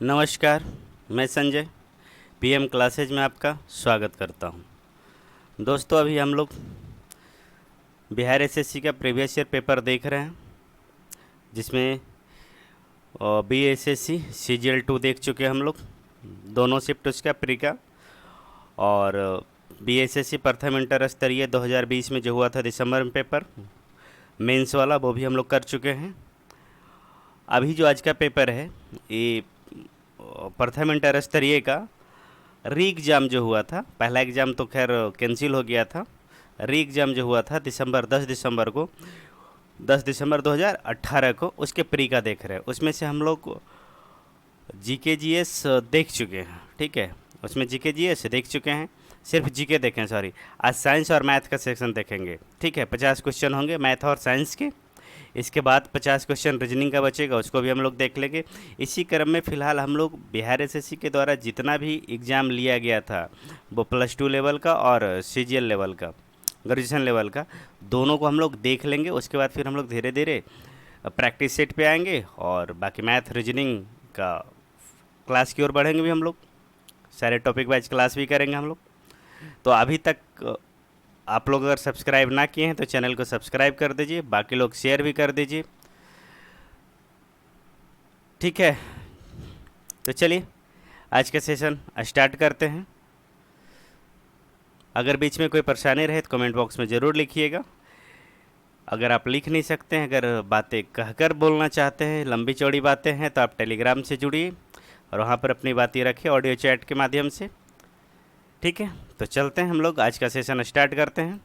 नमस्कार, मैं Sanjay PM classes में आपका स्वागत करता हूं। दोस्तों, अभी हम लोग बिहार एसएससी का प्रीवियस ईयर पेपर देख रहे हैं, जिसमें बीएसएससी सीजीएल 2 देख चुके हैं हम लोग, दोनों शिफ्ट उसका प्री का। और बीएसएससी प्रथम इंटर स्तरीय 2020 में जो हुआ था दिसंबर में पेपर मेंस वाला, वो भी हम लोग कर चुके हैं। अभी जो आज का पेपर है, ये प्रथम इंटर स्तरीय का री एग्ज़ाम जो हुआ था, पहला एग्ज़ाम तो खैर कैंसिल हो गया था। री एग्ज़ाम जो हुआ था 10 दिसंबर को, 10 दिसंबर 2018 को, उसके प्री का देख रहे हैं। उसमें से हम लोग जीके जीएस देख चुके हैं, ठीक है। उसमें जीके जीएस देख चुके हैं, सिर्फ जीके देखें, सॉरी। आज साइंस और मैथ का सेक्शन देखेंगे, ठीक है। 50 क्वेश्चन होंगे मैथ और साइंस के। इसके बाद 50 क्वेश्चन रीजनिंग का बचेगा, उसको भी हम लोग देख लेंगे। इसी क्रम में फ़िलहाल हम लोग बिहार एसएससी के द्वारा जितना भी एग्ज़ाम लिया गया था, वो +2 लेवल का और सीजीएल लेवल का, ग्रेजुएशन लेवल का, दोनों को हम लोग देख लेंगे। उसके बाद फिर हम लोग धीरे धीरे प्रैक्टिस सेट पे आएंगे और बाकी मैथ रीजनिंग का क्लास की ओर बढ़ेंगे भी हम लोग। सारे टॉपिक वाइज क्लास भी करेंगे हम लोग। तो अभी तक आप लोग अगर सब्सक्राइब ना किए हैं तो चैनल को सब्सक्राइब कर दीजिए, बाकी लोग शेयर भी कर दीजिए, ठीक है। तो चलिए आज का सेशन स्टार्ट करते हैं। अगर बीच में कोई परेशानी रहे तो कमेंट बॉक्स में ज़रूर लिखिएगा। अगर आप लिख नहीं सकते हैं, अगर बातें कहकर बोलना चाहते हैं, लंबी चौड़ी बातें हैं, तो आप टेलीग्राम से जुड़िए और वहाँ पर अपनी बातें रखिए ऑडियो चैट के माध्यम से, ठीक है। तो चलते हैं हम लोग, आज का सेशन स्टार्ट करते हैं।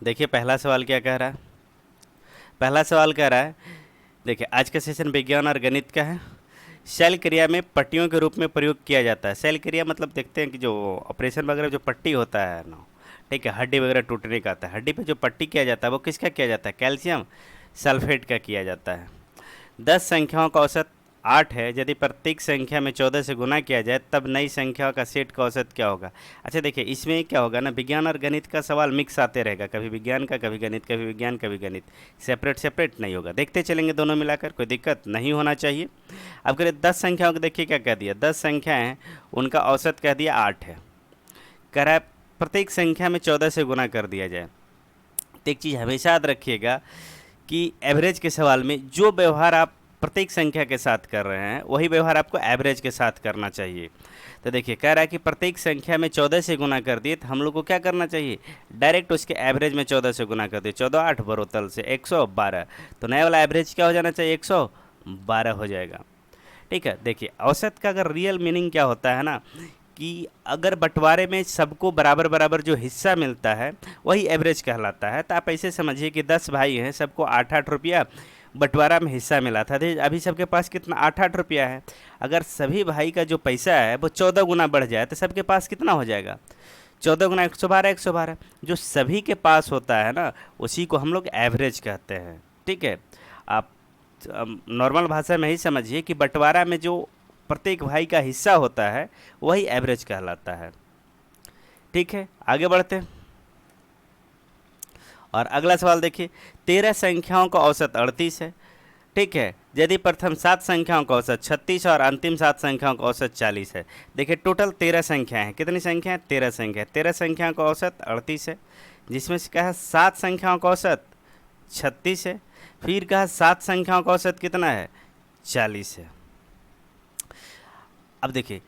देखिए पहला सवाल क्या कह रहा है। पहला सवाल कह रहा है, देखिए आज का सेशन विज्ञान और गणित का है। शैल क्रिया में पट्टियों के रूप में प्रयोग किया जाता है। शैल क्रिया मतलब देखते हैं कि जो ऑपरेशन वगैरह जो पट्टी होता है ना, ठीक है, हड्डी वगैरह टूटने का आता है, हड्डी पे जो पट्टी किया जाता है वो किसका किया जाता है? कैल्शियम सल्फेट का किया जाता है। 10 संख्याओं का औसत 8 है। यदि प्रत्येक संख्या में 14 से गुना किया जाए तब नई संख्याओं का सेट का औसत क्या होगा? अच्छा देखिए, इसमें क्या होगा ना, विज्ञान और गणित का सवाल मिक्स आते रहेगा, कभी विज्ञान का, कभी गणित, कभी विज्ञान, कभी गणित, सेपरेट सेपरेट नहीं होगा। देखते चलेंगे दोनों मिलाकर, कोई दिक्कत नहीं होना चाहिए। अब करिए 10 संख्याओं को, देखिए क्या कह दिया, 10 संख्याएँ हैं, उनका औसत कह दिया 8 है। कह रहा है प्रत्येक संख्या में 14 से गुना कर दिया जाए। तो एक चीज़ हमेशा याद रखिएगा कि एवरेज के सवाल में जो व्यवहार आप प्रत्येक संख्या के साथ कर रहे हैं, वही व्यवहार आपको एवरेज के साथ करना चाहिए। तो देखिए कह रहा है कि प्रत्येक संख्या में 14 से गुना कर दिए, तो हम लोग को क्या करना चाहिए? डायरेक्ट उसके एवरेज में 14 से गुना कर दिए। 14 8 बरोतल से 112, तो नया वाला एवरेज क्या हो जाना चाहिए? 112 हो जाएगा, ठीक है। देखिए औसत का अगर रियल मीनिंग क्या होता है ना, कि अगर बंटवारे में सबको बराबर बराबर जो हिस्सा मिलता है वही एवरेज कहलाता है। तो आप ऐसे समझिए कि 10 भाई हैं, सबको 8-8 रुपया बंटवारा में हिस्सा मिला था। अभी सबके पास कितना? 8-8 रुपया है। अगर सभी भाई का जो पैसा है वो 14 गुना बढ़ जाए तो सबके पास कितना हो जाएगा? 14 गुना 112, 112। जो सभी के पास होता है ना, उसी को हम लोग एवरेज कहते हैं, ठीक है। आप नॉर्मल भाषा में ही समझिए कि बंटवारा में जो प्रत्येक भाई का हिस्सा होता है वही एवरेज कहलाता है, ठीक है। आगे बढ़ते हैं और अगला सवाल देखिए, 13 संख्याओं का औसत 38 है, ठीक है। यदि प्रथम 7 संख्याओं का औसत 36 और अंतिम 7 संख्याओं का औसत 40 है। देखिए टोटल 13 संख्याएं हैं। कितनी संख्या है? 13 संख्या। 13 संख्याओं का औसत 38 है, जिसमें से कहा 7 संख्याओं का औसत 36 है, फिर कहा 7 संख्याओं का औसत कितना है? 40 है। अब देखिए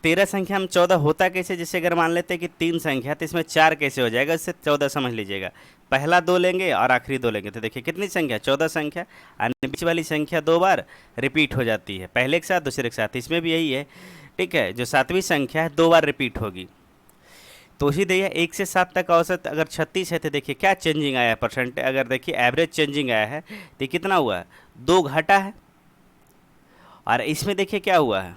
13 संख्या में 14 होता कैसे? जैसे अगर मान लेते हैं कि 3 संख्या, तो इसमें 4 कैसे हो जाएगा? इससे 14 समझ लीजिएगा। पहला 2 लेंगे और आखिरी 2 लेंगे, तो देखिए कितनी संख्या? 14 संख्या। और बीच वाली संख्या 2 बार रिपीट हो जाती है, पहले के साथ दूसरे के साथ। इसमें भी यही है, ठीक है। जो 7वीं संख्या है 2 बार रिपीट होगी। तो उसी देखिए 1 से 7 तक औसत अगर 36 है, तो देखिए क्या चेंजिंग आया है परसेंट। अगर देखिए एवरेज चेंजिंग आया है तो कितना हुआ है? 2 घटा है। और इसमें देखिए क्या हुआ है?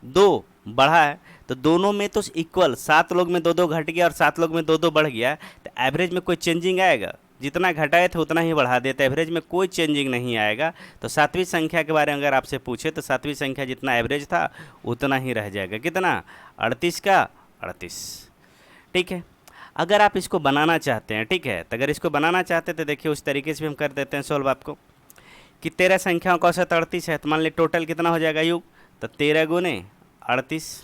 2 बढ़ा है। तो दोनों में तो इक्वल, 7 लोग में 2-2 घट गया और 7 लोग में 2-2 बढ़ गया। तो एवरेज में कोई चेंजिंग आएगा? जितना घटाए थे उतना ही बढ़ा देते, एवरेज में कोई चेंजिंग नहीं आएगा। तो 7वीं संख्या के बारे में अगर आपसे पूछे तो 7वीं संख्या जितना एवरेज था उतना ही रह जाएगा। कितना? 38 का 38, ठीक है। अगर आप इसको बनाना चाहते हैं, ठीक है, तो अगर इसको बनाना चाहते हैं तो देखिए उस तरीके से भी हम कर देते हैं सॉल्व आपको। कि 13 संख्याओं का औसत 38 है, तो मान ली टोटल कितना हो जाएगा योग, तो 13 गुने 38,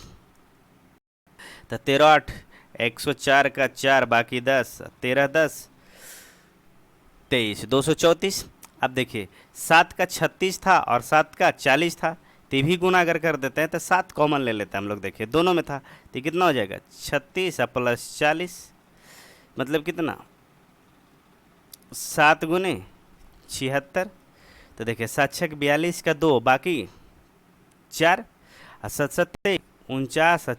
तो 13 8 104 का 4 बाकी 10, 13 10 23 234। अब देखिए 7 का 36 था और 7 का 40 था, तो भी गुना अगर कर देते हैं तो 7 कॉमन ले लेते हैं हम लोग, देखिए दोनों में था, तो कितना हो जाएगा 36 प्लस 40, मतलब कितना 7 गुने 76। तो देखिए 7 छक 42 का 2 बाकी 4, और 7 सत्ते 49,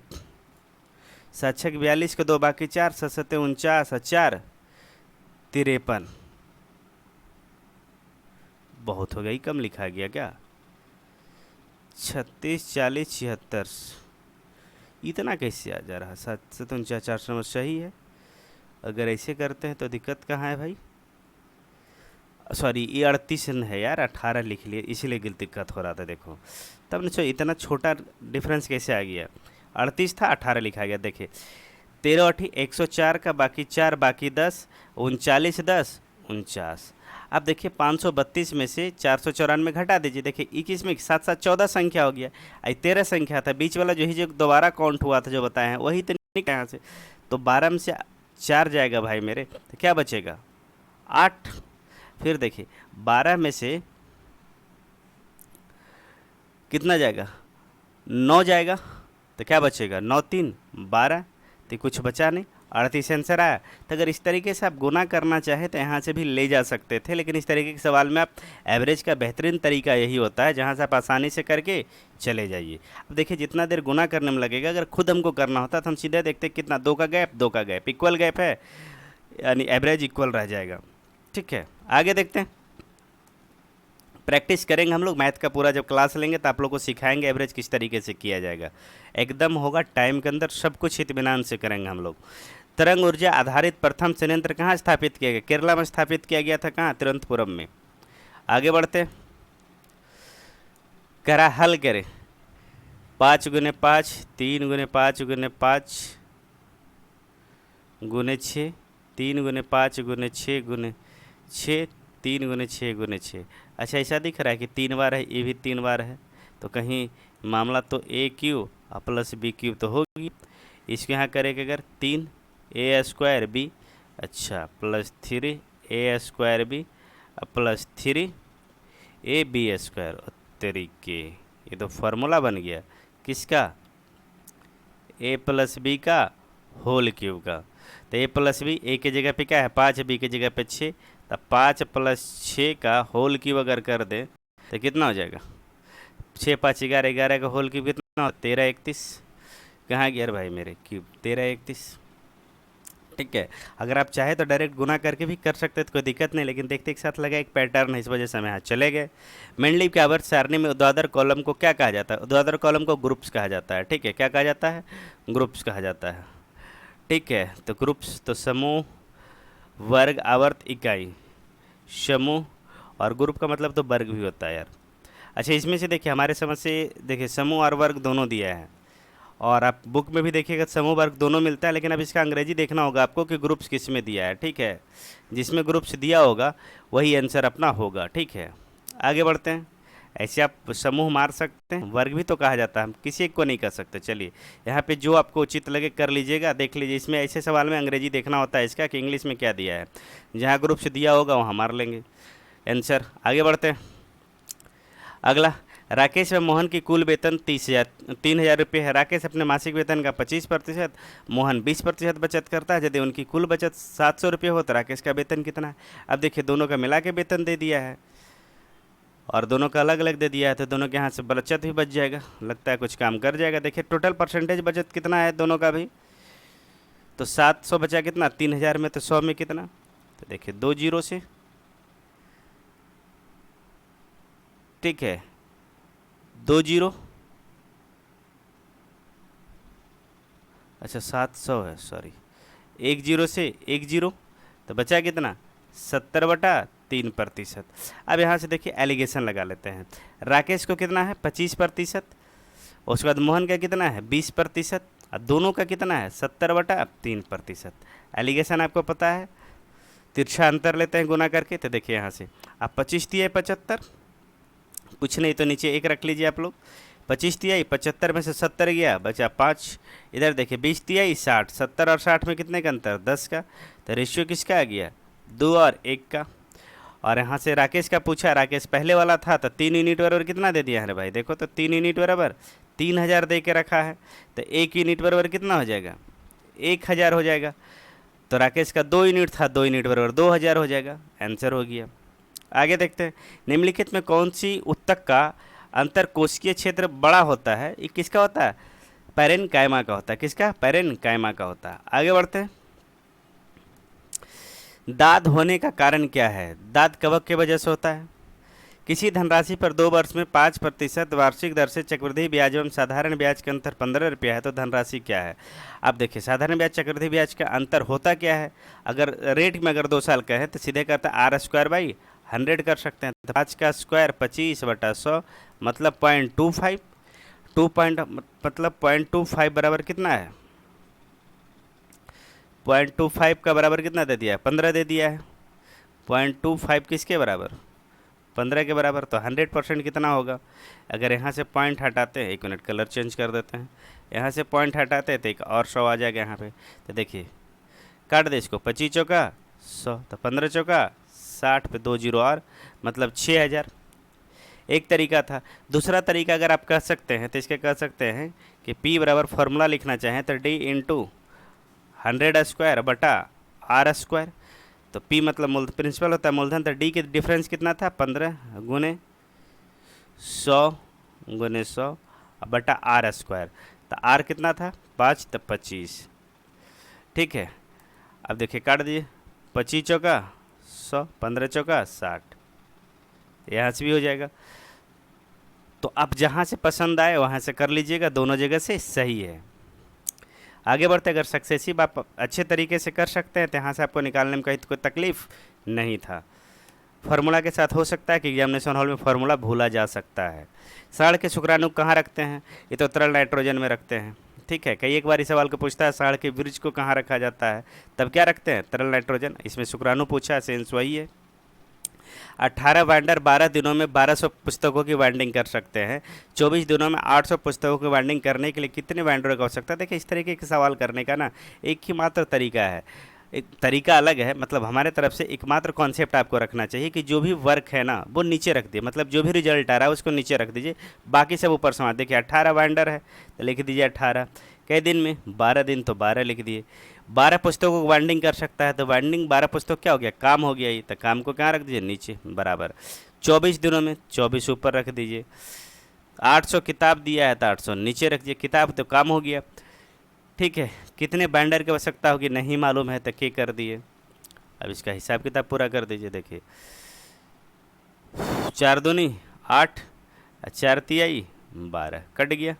7 छक 42 का 2 बाकी 4, 7 सत्ते 49 और 4 53। बहुत हो गई, कम लिखा गया क्या, 36 40 76, इतना कैसे आ जा रहा, 7 से 49 400 सही है। अगर ऐसे करते हैं तो दिक्कत कहाँ है भाई, सॉरी ये 38 है यार, 18 लिख लिए, इसीलिए दिक्कत हो रहा था। देखो तब न इतना छोटा डिफरेंस कैसे आ गया, 38 था 18 लिखा गया। देखिए 13 8 104 का बाकी 4 बाकी 10, 39 10 49। अब देखिए 532 में से 494 घटा दीजिए, देखिए 21 में 7 7 14 संख्या हो गया, आई 13 संख्या था, बीच वाला जो दोबारा काउंट हुआ था जो बताए हैं वही तो निकला यहाँ से, तो 12 में से 4 जाएगा भाई मेरे, तो क्या बचेगा 8। फिर देखिए 12 में से कितना जाएगा 9 जाएगा, तो क्या बचेगा 9 3 12, तो कुछ बचा नहीं, 38 आंसर आया। तो अगर इस तरीके से आप गुना करना चाहे तो यहाँ से भी ले जा सकते थे, लेकिन इस तरीके के सवाल में आप एवरेज का बेहतरीन तरीका यही होता है जहाँ से आप आसानी से करके चले जाइए। अब देखिए जितना देर गुना करने में लगेगा, अगर खुद हमको करना होता तो हम सीधे देखते कितना 2 का गैप 2 का गैप इक्वल गैप है, यानी एवरेज इक्वल रह जाएगा। ठीक है, आगे देखते हैं, प्रैक्टिस करेंगे हम लोग मैथ का पूरा, जब क्लास लेंगे तो आप लोग को सिखाएंगे एवरेज किस तरीके से किया जाएगा, एकदम होगा टाइम के अंदर, सब कुछ इत्मीनान से करेंगे हम लोग। तरंग ऊर्जा आधारित प्रथम संयंत्र कहाँ स्थापित किया गया, केरला में स्थापित किया गया था, कहाँ तिरुवनंतपुरम में। आगे बढ़ते करा हल करें, 5 गुने 5 3 गुने 5 गुने 5 गुने 6 3 गुने 5 गुने 6 गुने 6 3 गुने 6 गुने 6। अच्छा ऐसा दिख रहा है कि 3 बार है, ये भी 3 बार है, तो कहीं मामला तो a cube plus b cube तो होगी, इसके यहाँ करेंगे अगर 3 ए स्क्वायर बी, अच्छा plus 3 a square b plus 3 a b square, तरीके ये तो फार्मूला बन गया किसका, ए प्लस बी का होल क्यूब का। तो ए प्लस बी, ए की जगह पे क्या है 5, बी की जगह पे 6, तो 5 प्लस 6 का होल क्यूब अगर कर दे तो कितना हो जाएगा, 6 5 11 11 का होल क्यूब कितना हो 13 31, कहाँ गया भाई मेरे क्यूब 13 31। ठीक है, अगर आप चाहे तो डायरेक्ट गुना करके भी कर सकते तो कोई दिक्कत नहीं, लेकिन देखते एक साथ लगा एक पैटर्न है, इस वजह से हम यहाँ चले गए। मेंडलीव के आवर्त सारणी में ऊर्ध्वाधर कॉलम को क्या कहा जाता है, ऊर्ध्वाधर कॉलम को ग्रुप्स कहा जाता है। ठीक है, क्या कहा जाता है, ग्रुप्स कहा जाता है। ठीक है, तो ग्रुप्स तो समूह वर्ग आवर्त इकाई, समूह और ग्रुप का मतलब तो वर्ग भी होता है यार। अच्छा इसमें से देखिए हमारे समझ से देखिए समूह और वर्ग दोनों दिया है, और आप बुक में भी देखिएगा समूह वर्ग दोनों मिलता है, लेकिन अब इसका अंग्रेजी देखना होगा आपको कि ग्रुप्स किस में दिया है। ठीक है, जिसमें ग्रुप्स दिया होगा वही आंसर अपना होगा। ठीक है, आगे बढ़ते हैं। ऐसे आप समूह मार सकते हैं, वर्ग भी तो कहा जाता है, हम किसी एक को नहीं कर सकते। चलिए यहाँ पे जो आपको उचित लगे कर लीजिएगा, देख लीजिए। इसमें ऐसे सवाल में अंग्रेजी देखना होता है इसका कि इंग्लिश में क्या दिया है, जहाँ ग्रुप्स दिया होगा वहाँ मार लेंगे आंसर। आगे बढ़ते हैं। अगला, राकेश व मोहन की कुल वेतन 3,000 रुपये है। राकेश अपने मासिक वेतन का 25%, मोहन 20% बचत करता है। यदि उनकी कुल बचत 700 रुपये हो तो राकेश का वेतन कितना है। अब देखिए दोनों का मिला के वेतन दे दिया है और दोनों का अलग अलग दे दिया है, तो दोनों के यहाँ से बचत भी बच जाएगा, लगता है कुछ काम कर जाएगा। देखिए टोटल परसेंटेज बचत कितना है दोनों का भी, तो 700 बचा कितना 3,000 में, तो 100 में कितना, तो देखिए 2 जीरो से। ठीक है, 2 जीरो, अच्छा 700 है, सॉरी 1 जीरो से 1 जीरो, तो बचा कितना 70/3%। अब यहाँ से देखिए एलिगेशन लगा लेते हैं। राकेश को कितना है 25%, उसके बाद मोहन का कितना है 20%, और दोनों का कितना है 70/3%। एलिगेशन आपको पता है, तिरछा अंतर लेते हैं गुना करके, तो देखिए यहाँ से आप 25 दिए 75, कुछ नहीं तो नीचे एक रख लीजिए आप लोग। 25 तिहाई 75 में से 70 गया, बचा 5। इधर देखिए 20 तिहाई 60, 70 और 60 में कितने का अंतर, 10 का। तो रेशियो किसका आ गया, 2 और 1 का। और यहाँ से राकेश का पूछा, राकेश पहले वाला था तो 3 यूनिट बराबर कितना दे दिया है भाई, देखो तो 3 यूनिट बराबर 3000 दे के रखा है, तो 1 यूनिट बराबर कितना हो जाएगा, 1000 हो जाएगा। तो राकेश का 2 यूनिट था, 2 यूनिट बराबर 2000 हो जाएगा, आंसर हो गया। आगे देखते हैं, निम्नलिखित में कौन सी उत्तक का अंतर कोशिकीय क्षेत्र बड़ा होता है, ये किसका होता है, पैरेनकाइमा का होता है, किसका, पैरेनकाइमा का होता है। आगे बढ़ते हैं, दाद होने का कारण क्या है, दाद कवक की वजह से होता है। किसी धनराशि पर 2 वर्ष में 5% वार्षिक दर से चक्रवृद्धि ब्याज एवं साधारण ब्याज का अंतर 15 रुपया है, तो धनराशि क्या है। अब देखिए साधारण ब्याज चक्रवृद्धि ब्याज का अंतर होता क्या है, अगर रेट में अगर 2 साल का है तो सीधे करता है R² / 100 कर सकते हैं। तो 5 का स्क्वायर 25/100 मतलब 0.25, 0.25 बराबर कितना है, 0.25 का बराबर कितना दे दिया है, 15 दे दिया है। 0.25 किसके बराबर, 15 के बराबर, तो 100% कितना होगा। अगर यहाँ से पॉइंट हटाते हैं, 1 मिनट कलर चेंज कर देते हैं, यहाँ से पॉइंट हटाते हैं तो एक और 100 आ जाएगा यहाँ पे। तो देखिए काट दे इसको, 25 चौका 100, तो 15 चौका 60 पे 2 जीरो और मतलब 6000। एक तरीका था। दूसरा तरीका अगर आप कह सकते हैं तो इसके कह सकते हैं कि P बराबर फॉर्मूला लिखना चाहें तो D × 100² बटा R²। तो P मतलब मूल प्रिंसिपल होता है मूलधन, तो D की डिफरेंस कितना था, 15 गुने 100 बटा R²। तो R कितना था 5, तो 25। ठीक है, अब देखिए काट दीजिए, 25 चौका 100, 15 चौका 60, यहाँ से भी हो जाएगा। तो आप जहाँ से पसंद आए वहाँ से कर लीजिएगा, दोनों जगह से सही है। आगे बढ़ते, अगर सक्सेसिव आप अच्छे तरीके से कर सकते हैं तो यहाँ से आपको निकालने में कहीं कोई तकलीफ नहीं था। फार्मूला के साथ हो सकता है कि एग्जामिनेशन हॉल में फार्मूला भूला जा सकता है। साढ़ के शुक्राणु कहाँ रखते हैं, ये तो तरल नाइट्रोजन में रखते हैं। ठीक है, कई एक बार इस सवाल को पूछता है साढ़ के वृक्ष को कहाँ रखा जाता है, तब क्या रखते हैं, तरल नाइट्रोजन। इसमें शुक्राणु पूछा, सेंस वही है। 18 बाइंडर 12 दिनों में 1200 पुस्तकों की बाइंडिंग कर सकते हैं। 24 दिनों में 800 पुस्तकों की बाइंडिंग करने के लिए कितने बाइंडरों की आवश्यकता है। देखिए इस तरीके के सवाल करने का ना एक ही मात्र तरीका है, एक तरीका अलग है, मतलब हमारे तरफ से एकमात्र कॉन्सेप्ट आपको रखना चाहिए कि जो भी वर्क है ना वो नीचे रख दिए, मतलब जो भी रिजल्ट आ रहा है उसको नीचे रख दीजिए, बाकी सब ऊपर समाज। देखिए 18 बाइंडर है तो लिख दीजिए 18, कई दिन में 12 दिन तो 12 लिख दिए। 12 पुस्तकों को बाइंडिंग कर सकता है तो बाइंडिंग 12 पुस्तक क्या हो गया, काम हो गया, ये तो काम को कहाँ रख दीजिए, नीचे बराबर। 24 दिनों में 24 ऊपर रख दीजिए। 800 किताब दिया है तो 800 नीचे रख दीजिए, किताब तो काम हो गया। ठीक है, कितने बाइंडर की आवश्यकता होगी नहीं मालूम है तो के कर दिए। अब इसका हिसाब किताब पूरा कर दीजिए। देखिए 4 दूनी 8, 4 तिहाई 12, कट गया।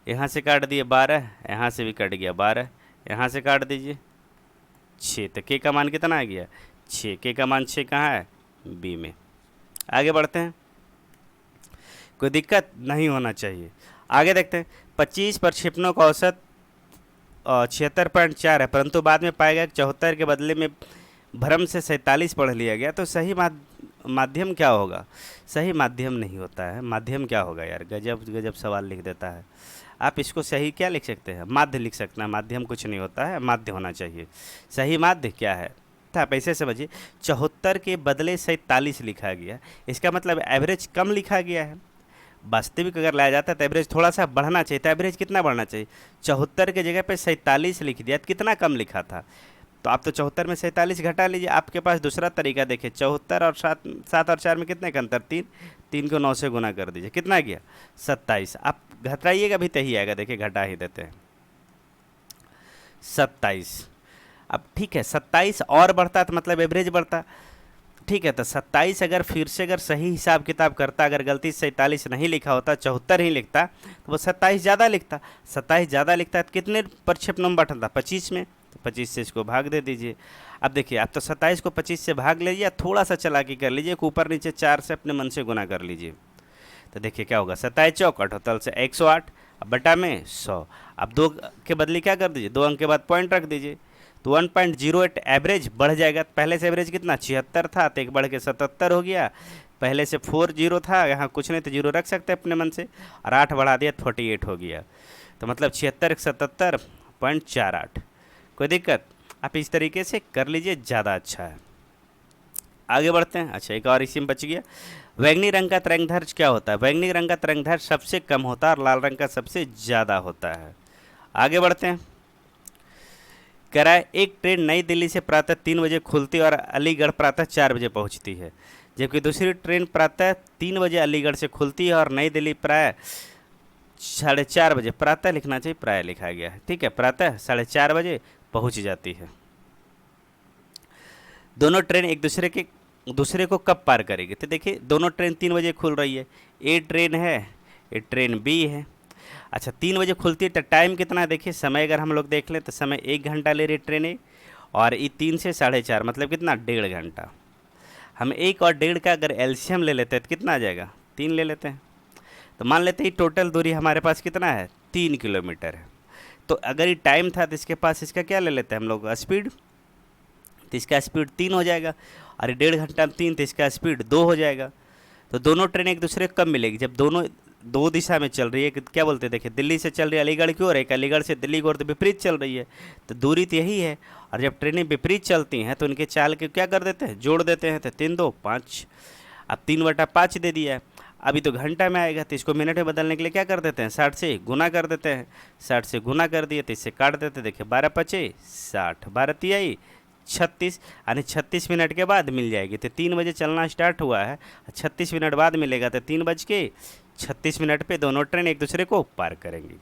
यहाँ से काट दिए 12, यहाँ से भी कट गया 12, यहाँ से काट दीजिए 6, तो के का मान कितना आ गया 6, के का मान 6 कहाँ है, बी में। आगे बढ़ते हैं, कोई दिक्कत नहीं होना चाहिए। आगे देखते हैं, 25 प्रक्षेपणों का औसत 76.4 है, परंतु बाद में पाया गया कि 74 के बदले में भ्रम से 47 पढ़ लिया गया, तो सही माध्यम क्या होगा। सही माध्यम नहीं होता है, माध्यम क्या होगा यार, गजब गजब सवाल लिख देता है। आप इसको सही क्या लिख सकते हैं, माध्य लिख सकते हैं, माध्यम कुछ नहीं होता है, माध्य होना चाहिए। सही माध्य क्या है, तो आप ऐसे समझिए 74 के बदले 47 लिखा गया, इसका मतलब एवरेज कम लिखा गया है। वास्तविक अगर लाया जाता है तो एवरेज थोड़ा सा बढ़ना चाहिए, तो एवरेज कितना बढ़ना चाहिए, 74 के जगह पे 47 लिख दिया, तो कितना कम लिखा था। तो आप तो 74 में 47 घटा लीजिए। आपके पास दूसरा तरीका देखिए, 74 और 7 और 4 में कितने का अंतर, 3, 3 को 9 से गुना कर दीजिए, कितना गया 27। आप घटाइएगा भी तो ही आएगा, देखिए घटा ही देते हैं 27। अब ठीक है 27 और बढ़ता तो मतलब एवरेज बढ़ता। ठीक है, तो 27 अगर फिर से अगर सही हिसाब किताब करता, अगर गलती से 47 नहीं लिखा होता 74 ही लिखता तो वो 27 ज़्यादा लिखता। 27 ज़्यादा लिखता है तो कितने प्रक्षेपणों में बढ़ता, 25 में, तो 25 से इसको भाग दे दीजिए। अब देखिए आप तो 27 को 25 से भाग लीजिए, थोड़ा सा चालाकी कर लीजिए, ऊपर नीचे 4 से अपने मन से गुना कर लीजिए। तो देखिए क्या होगा, 27 चौक 78 से 108, अब बटा में 100। अब 2 के बदले क्या कर दीजिए, 2 अंक के बाद पॉइंट रख दीजिए, तो 1.08 एवरेज बढ़ जाएगा। पहले से एवरेज कितना 76 था, तो एक बढ़ के 77 हो गया, पहले से 4 जीरो था, यहाँ कुछ नहीं तो जीरो रख सकते अपने मन से, और 8 बढ़ा दिया 48 हो गया। तो मतलब 76 77.48। कोई दिक्कत? आप इस तरीके से कर लीजिए, ज़्यादा अच्छा है। आगे बढ़ते हैं। अच्छा, एक और इसी में बच गया। बैंगनी रंग का तरंगदैर्घ्य क्या होता है? बैंगनी रंग का तरंगदैर्घ्य सबसे कम होता है और लाल रंग का सबसे ज़्यादा होता है। आगे बढ़ते हैं। कह रहा है एक ट्रेन नई दिल्ली से प्रातः 3 बजे खुलती है और अलीगढ़ प्रातः 4 बजे पहुंचती है, जबकि दूसरी ट्रेन प्रातः 3 बजे अलीगढ़ से खुलती है और नई दिल्ली प्राय 4:30 बजे, प्रातः लिखना चाहिए, प्राय लिखा गया है, ठीक है, प्रातः 4:30 बजे पहुंच जाती है। दोनों ट्रेन एक दूसरे को कब पार करेगी? तो देखिए दोनों ट्रेन 3 बजे खुल रही है, ए ट्रेन है, ए ट्रेन बी है। अच्छा, 3 बजे खुलती है तो टाइम कितना है? देखिए समय अगर हम लोग देख लें तो समय 1 घंटा ले रही है ट्रेन ए, और ये 3 से 4:30 मतलब कितना? 1.5 घंटा। हम 1 और 1.5 का अगर एलसीएम ले लेते हैं तो कितना आ जाएगा? 3 ले लेते हैं, तो मान लेते हैं टोटल दूरी हमारे पास कितना है? 3 किलोमीटर है। तो अगर ये टाइम था तो इसके पास इसका क्या ले लेते हैं हम लोग? स्पीड। तो इसका स्पीड 3 हो जाएगा, और ये 1.5 घंटा में 3 तो इसका स्पीड 2 हो जाएगा। तो दोनों ट्रेन एक दूसरे को कब मिलेगी? जब दोनों दो दिशा में चल रही है। क्या बोलते हैं? देखिए दिल्ली से चल रही है अलीगढ़ की ओर, एक अलीगढ़ से दिल्ली की ओर, तो विपरीत चल रही है, तो दूरी तो यही है। और जब ट्रेनें विपरीत चलती हैं तो उनके चाल के क्या कर देते हैं? जोड़ देते हैं। तो 3 2 5, अब 3/5 दे दिया है। अभी तो घंटा में आएगा, तो इसको मिनट में बदलने के लिए क्या कर देते हैं? 60 से गुना कर देते हैं। 60 से गुना कर दिए तो इससे काट देते हैं। देखिए 12 पचे 60, 12 तिहाई 36, यानी 36 मिनट के बाद मिल जाएगी। तो 3 बजे चलना स्टार्ट हुआ है, 36 मिनट बाद मिलेगा, तो 3:36 पे दोनों ट्रेन एक दूसरे को पार करेंगी।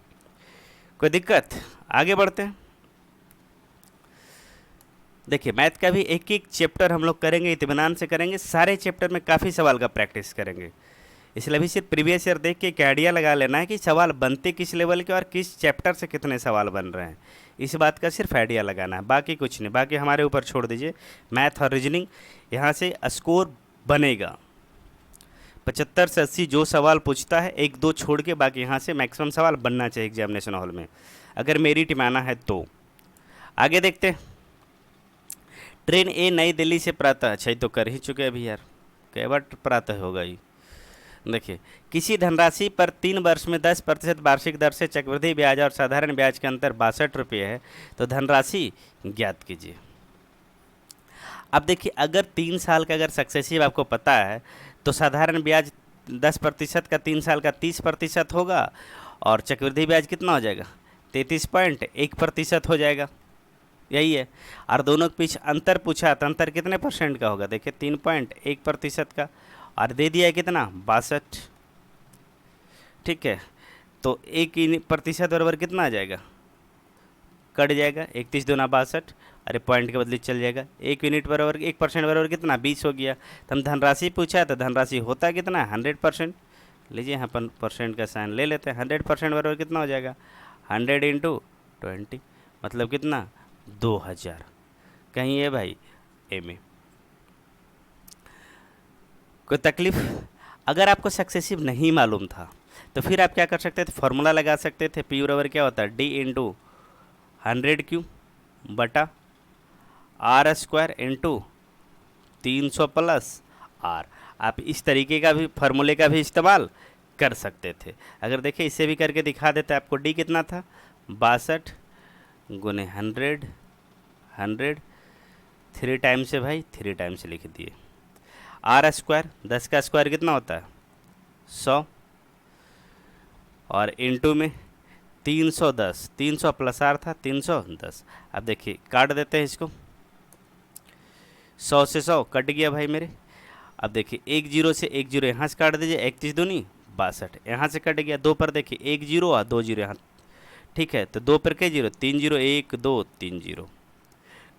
कोई दिक्कत? आगे बढ़ते हैं। देखिए मैथ का भी एक एक चैप्टर हम लोग करेंगे, इत्मीनान से करेंगे, सारे चैप्टर में काफ़ी सवाल का प्रैक्टिस करेंगे। इसलिए अभी सिर्फ प्रीवियस ईयर देख के एक आइडिया लगा लेना है कि सवाल बनते किस लेवल के और किस चैप्टर से कितने सवाल बन रहे हैं। इस बात का सिर्फ आइडिया लगाना है, बाकी कुछ नहीं, बाकी हमारे ऊपर छोड़ दीजिए। मैथ और रीजनिंग यहाँ से स्कोर बनेगा 75 से 80 जो सवाल पूछता है, 1 2 छोड़ के बाकी यहाँ से मैक्सिमम सवाल बनना चाहिए एग्जामिनेशन हॉल में, अगर मेरिट में आना है तो। आगे देखते हैं। ट्रेन ए नई दिल्ली से प्रातः, अच्छा ये तो कर ही चुके अभी यार, कई बार प्रातः होगा ये। देखिए किसी धनराशि पर 3 वर्ष में 10% वार्षिक दर से चक्रवृद्धि ब्याज और साधारण ब्याज के अंतर 62 रुपये है, तो धनराशि ज्ञात कीजिए। अब देखिए अगर 3 साल का अगर सक्सेसिव आपको पता है तो साधारण ब्याज 10% का 3 साल का 30% होगा, और चक्रवृद्धि ब्याज कितना हो जाएगा? 33.1% हो जाएगा, यही है। और दोनों के बीच अंतर पूछा तो अंतर कितने परसेंट का होगा? देखिए 3.1% का, और दे दिया है कितना? 62, ठीक है। तो 1% बराबर कितना आ जाएगा? कट जाएगा, 31 दूना 62, अरे पॉइंट के बदले चल जाएगा। 1 यूनिट बराबर 1% बराबर कितना? 20 हो गया। तो हम धनराशि पूछा तो धनराशि होता कितना? 100%। लीजिए यहाँ पर परसेंट का साइन ले लेते हैं। 100% बराबर कितना हो जाएगा? 100 × 20, मतलब कितना? 2000। कहीं है भाई ए में कोई तकलीफ? अगर आपको सक्सेसिव नहीं मालूम था तो फिर आप क्या कर सकते थे? फॉर्मूला लगा सकते थे। पी बराबर क्या होता है? D × 100Q बटा R² × 300 + R। आप इस तरीके का भी फार्मूले का भी इस्तेमाल कर सकते थे। अगर देखिए इसे भी करके दिखा देते, आपको D कितना था? 62 × 100, 3 टाइम्स से भाई 3 टाइम्स लिख दिए। R², 10 का स्क्वायर कितना होता है? 100, और इंटू में 310, 300 + R था 310। अब देखिए काट देते हैं इसको, 100 से 100 कट गया भाई मेरे। अब देखिए 1 0 से 1 0 यहाँ से काट दीजिए, 31 दूनी 62, यहाँ से कट गया। 2 पर देखिए 1 0 और 2 0 यहाँ, ठीक है। तो 2 पर के 0, 3 0, 1 2 3 0।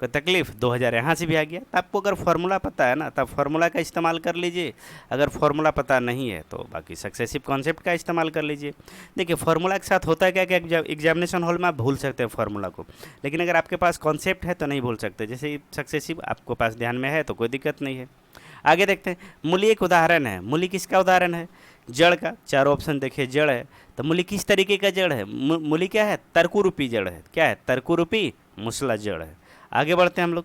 कोई तकलीफ? 2000 यहाँ से भी आ गया। तो आपको अगर फार्मूला पता है ना, तब फार्मूला का इस्तेमाल कर लीजिए। अगर फार्मूला पता नहीं है तो बाकी सक्सेसिव कॉन्सेप्ट का इस्तेमाल कर लीजिए। देखिए फार्मूला के साथ होता है क्या कि एग्जामिनेशन हॉल में आप भूल सकते हैं फार्मूला को, लेकिन अगर आपके पास कॉन्सेप्ट है तो नहीं भूल सकते। जैसे सक्सेसिव आपको पास ध्यान में है तो कोई दिक्कत नहीं है। आगे देखते हैं। मूली एक उदाहरण है। मूली किसका उदाहरण है? जड़ का। चारों ऑप्शन देखिए जड़ है, तो मूली किस तरीके का जड़ है? मूली क्या है? तर्कुरूपी जड़ है। क्या है? तर्कुरूपी मूसला जड़ है। आगे बढ़ते हैं हम लोग।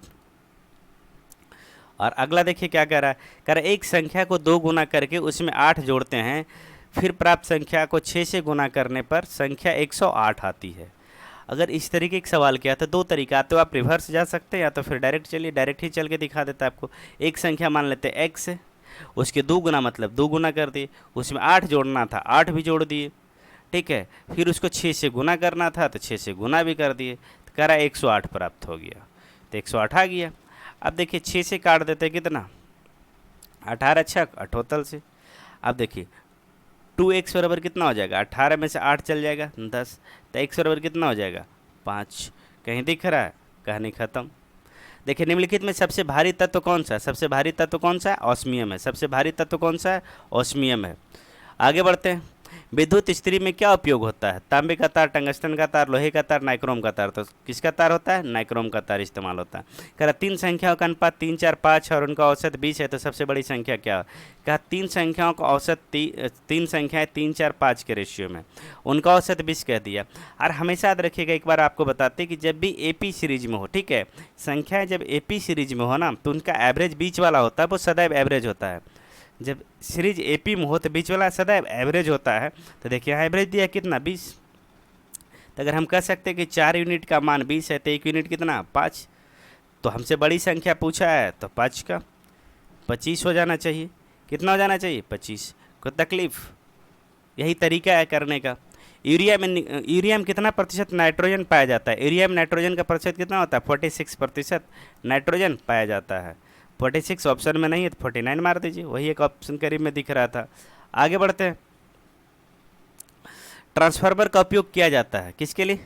और अगला देखिए क्या कह रहा है, कह रहा है एक संख्या को 2 गुना करके उसमें 8 जोड़ते हैं, फिर प्राप्त संख्या को 6 से गुना करने पर संख्या 108 आती है। अगर इस तरीके का सवाल किया तो दो तरीका, तो आप रिवर्स जा सकते हैं या तो फिर डायरेक्ट चलिए, डायरेक्ट ही चल के दिखा देता है आपको। एक संख्या मान लेते हैं एक्स है, उसके 2 गुना मतलब 2 गुना कर दिए, उसमें 8 जोड़ना था 8 भी जोड़ दिए, ठीक है। फिर उसको 6 से गुना करना था तो 6 से गुना भी कर दिए, तो कह रहा है 108 प्राप्त हो गया, तो 108 आ गया। अब देखिए 6 से काट देते कितना, 18 छक 78 से। अब देखिए 2x बराबर कितना हो जाएगा, 18 में से 8 चल जाएगा 10, तो x बराबर कितना हो जाएगा 5। कहीं दिख रहा है, कहानी खत्म। देखिए निम्नलिखित में सबसे भारी तत्व कौन सा है, सबसे भारी तत्व कौन सा है, ऑस्मियम है। सबसे भारी तत्व कौन सा है, ऑस्मियम है। आगे बढ़ते हैं। विद्युत इस्त्री में क्या उपयोग होता है, तांबे का तार, टंगस्टन का तार, लोहे का तार, नाइक्रोम का तार। तो किसका तार होता है, नाइक्रोम का तार इस्तेमाल होता है। कह रहा 3 संख्याओं का अनुपात 3, 4, 5 और उनका औसत 20 है, तो सबसे बड़ी संख्या क्या है। कहा 3 संख्याओं का औसत 3 संख्याएं 3, 4, 5 के रेशियो में, उनका औसत 20 कह दिया। और हमेशा याद रखिएगा, एक बार आपको बताते कि जब भी एपी सीरीज में हो, ठीक है, संख्याएं जब एपी सीरीज में हो ना, तो उनका एवरेज बीच वाला होता है, वो सदैव एवरेज होता है। जब सीरीज एपी में हो तो बीच वाला सदैव एवरेज होता है। तो देखिए यहाँ एवरेज दिया कितना 20, तो अगर हम कह सकते हैं कि 4 यूनिट का मान 20 है तो 1 यूनिट कितना 5, तो हमसे बड़ी संख्या पूछा है तो 5 का 25 हो जाना चाहिए। कितना हो जाना चाहिए 25। कोई तकलीफ, यही तरीका है करने का। यूरिया में कितना प्रतिशत नाइट्रोजन पाया जाता है, यूरिया में नाइट्रोजन का प्रतिशत कितना होता है 46% नाइट्रोजन पाया जाता है। 46 ऑप्शन में नहीं है तो 49 मार दीजिए, वही एक ऑप्शन करीब में दिख रहा था। आगे बढ़ते हैं। ट्रांसफार्मर का उपयोग किया जाता है किसके लिए,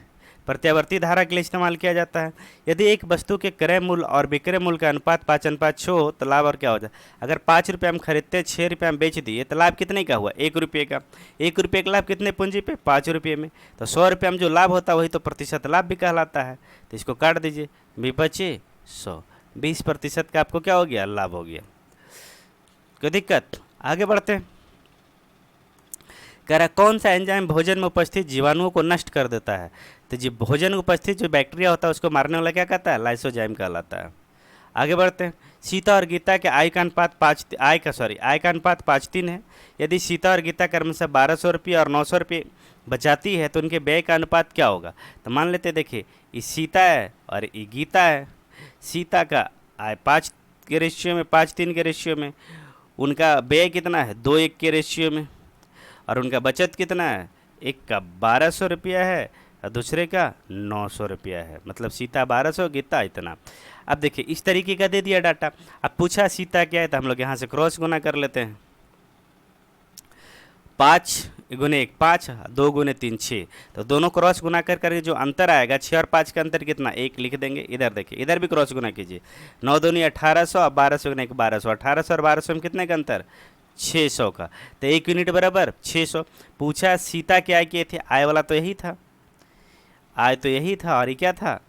प्रत्यावर्ती धारा के लिए इस्तेमाल किया जाता है। यदि एक वस्तु के क्रय मूल्य और विक्रय मूल्य का अनुपात 5:6 हो तो लाभ और क्या हो जाए। अगर 5 रुपये हम खरीदते 6 रुपये में बेच दिए तो लाभ कितने का हुआ 1 रुपये का। 1 रुपये का लाभ कितने पूंजी पे 5 रुपये में, तो 100 रुपये में जो लाभ होता है वही तो प्रतिशत लाभ भी कहलाता है। तो इसको काट दीजिए, भी बचे 100, 20% का आपको क्या हो गया लाभ हो गया। कोई दिक्कत। आगे बढ़ते हैं। कह रहा कौन सा एंजाइम भोजन में उपस्थित जीवाणुओं को नष्ट कर देता है। तो जी भोजन में उपस्थित जो बैक्टीरिया होता है उसको मारने वाला क्या कहता है, लाइसोजाइम कहलाता है। आगे बढ़ते हैं। सीता और गीता के आय का अनुपात 5:3 है। यदि सीता और गीता क्रमशः 1200 रुपये और 900 रुपये बचाती है तो उनके व्यय का अनुपात क्या होगा। तो मान लेते देखिए ये सीता है और ये गीता है। सीता का आय 5 के रेशियो में, 5:3 के रेशियो में, उनका व्यय कितना है 2:1 के रेशियो में, और उनका बचत कितना है, एक का 1200 रुपया है और दूसरे का 900 रुपया है। मतलब सीता 1200, गीता इतना। अब देखिए इस तरीके का दे दिया डाटा। अब पूछा सीता क्या है, तो हम लोग यहाँ से क्रॉस गुना कर लेते हैं। 5 गुने 1 5, 2 गुने 3 6, तो दोनों क्रॉस गुना कर करके जो अंतर आएगा 6 और 5 का अंतर कितना 1 लिख देंगे। इधर देखिए इधर भी क्रॉस गुना कीजिए, 9 दूनी 1800 और 1200 गुने 1 1200, 1800 और 1200 में कितने का अंतर 600 का, तो 1 यूनिट बराबर 600। पूछा सीता क्या किए थे, आय वाला तो यही था, आय तो यही था और ये क्या था